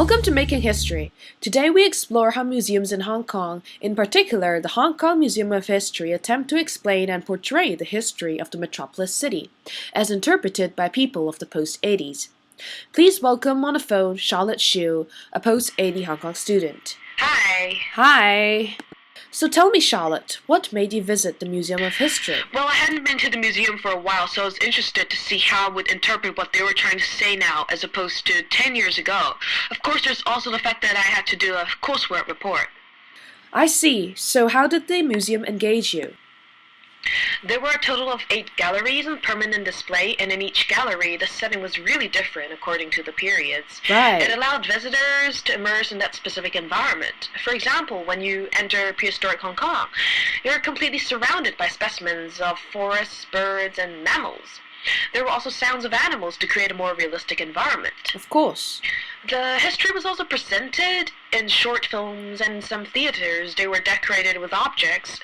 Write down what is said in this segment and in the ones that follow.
Welcome to Making History. Today we explore how museums in Hong Kong, in particular the Hong Kong Museum of History, attempt to explain and portray the history of the metropolis city, as interpreted by people of the post-80s. Please welcome on the phone Charlotte Xu, a post-80 Hong Kong student. Hi. Hi. So tell me, Charlotte, what made you visit the Museum of History? Well, I hadn't been to the museum for a while, so I was interested to see how I would interpret what they were trying to say now as opposed to 10 years ago. Of course, there's also the fact that I had to do a coursework report. I see. So how did the museum engage you? There were a total of 8 galleries on permanent display, and in each gallery, the setting was really different according to the periods. Right. It allowed visitors to immerse in that specific environment. For example, when you enter prehistoric Hong Kong, you're completely surrounded by specimens of forests, birds, and mammals. There were also sounds of animals to create a more realistic environment. Of course. The history was also presented in short films, and in some theaters they were decorated with objects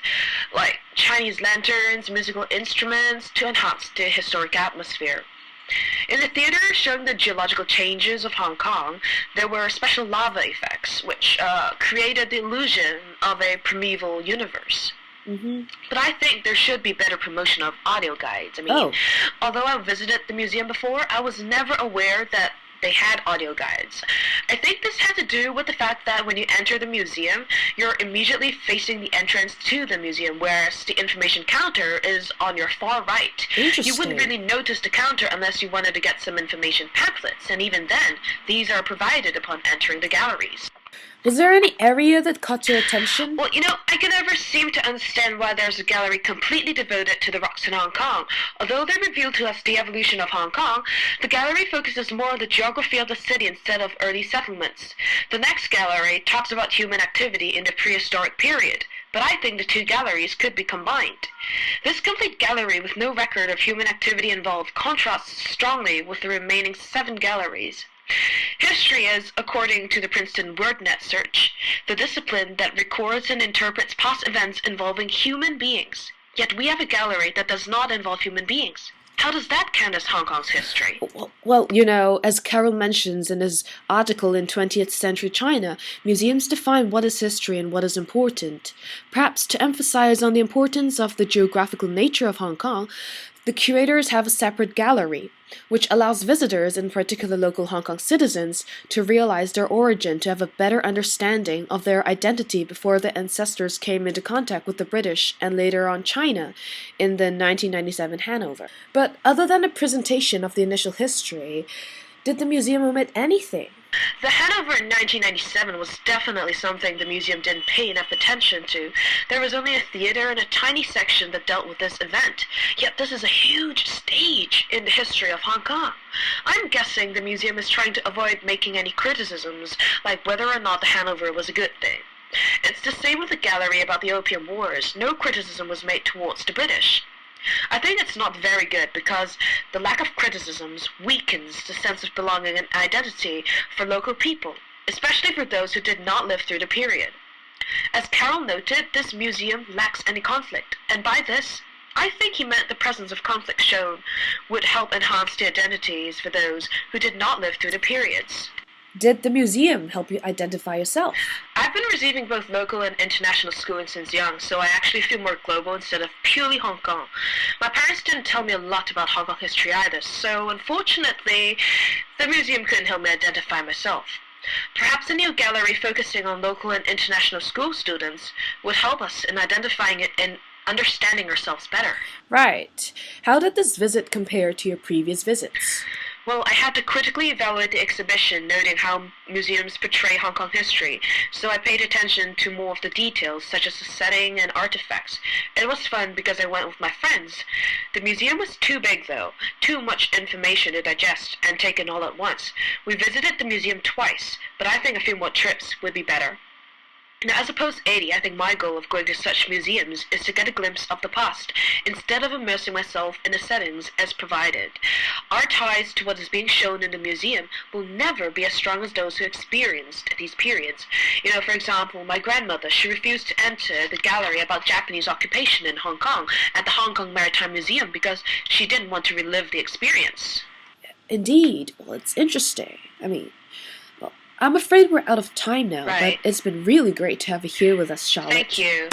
like Chinese lanterns, musical instruments to enhance the historic atmosphere. In the theater showing the geological changes of Hong Kong, there were special lava effects which created the illusion of a primeval universe. But I think there should be better promotion of audio guides. Although I visited the museum before, I was never aware that they had audio guides. I think this has to do with the fact that when you enter the museum, you're immediately facing the entrance to the museum, whereas the information counter is on your far right. You wouldn't really notice the counter unless you wanted to get some information pamphlets, and even then, these are provided upon entering the galleries. Was there any area that caught your attention? Well, I can never seem to understand why there's a gallery completely devoted to the rocks in Hong Kong. Although they reveal to us the evolution of Hong Kong, the gallery focuses more on the geography of the city instead of early settlements. The next gallery talks about human activity in the prehistoric period, but I think the two galleries could be combined. This complete gallery with no record of human activity involved contrasts strongly with the remaining 7 galleries. History is, according to the Princeton WordNet search, the discipline that records and interprets past events involving human beings. Yet we have a gallery that does not involve human beings. How does that count as Hong Kong's history? Well, as Carroll mentions in his article in 20th Century China, museums define what is history and what is important. Perhaps to emphasize on the importance of the geographical nature of Hong Kong, the curators have a separate gallery, which allows visitors, in particular local Hong Kong citizens, to realize their origin, to have a better understanding of their identity before their ancestors came into contact with the British and later on China in the 1997 Hanover. But other than a presentation of the initial history, did the museum omit anything? The Hanover in 1997 was definitely something the museum didn't pay enough attention to. There was only a theater and a tiny section that dealt with this event, yet this is a huge stage in the history of Hong Kong. I'm guessing the museum is trying to avoid making any criticisms, like whether or not the Hanover was a good thing. It's the same with the gallery about the Opium Wars. No criticism was made towards the British. I think it's not very good because the lack of criticisms weakens the sense of belonging and identity for local people, especially for those who did not live through the period. As Carroll noted, this museum lacks any conflict, and by this, I think he meant the presence of conflict shown would help enhance the identities for those who did not live through the periods. Did the museum help you identify yourself? I've been receiving both local and international schooling since young, so I actually feel more global instead of purely Hong Kong. My parents didn't tell me a lot about Hong Kong history either, so unfortunately, the museum couldn't help me identify myself. Perhaps a new gallery focusing on local and international school students would help us in identifying it and understanding ourselves better. Right. How did this visit compare to your previous visits? Well, I had to critically evaluate the exhibition, noting how museums portray Hong Kong history, so I paid attention to more of the details, such as the setting and artifacts. It was fun because I went with my friends. The museum was too big, though, too much information to digest and take in all at once. We visited the museum twice, but I think a few more trips would be better. Now, as a post-80, I think my goal of going to such museums is to get a glimpse of the past, instead of immersing myself in the settings as provided. Our ties to what is being shown in the museum will never be as strong as those who experienced these periods. For example, my grandmother, she refused to enter the gallery about Japanese occupation in Hong Kong at the Hong Kong Maritime Museum because she didn't want to relive the experience. Indeed. Well, it's interesting. I'm afraid we're out of time now, Right. but it's been really great to have you here with us, Charlotte. Thank you.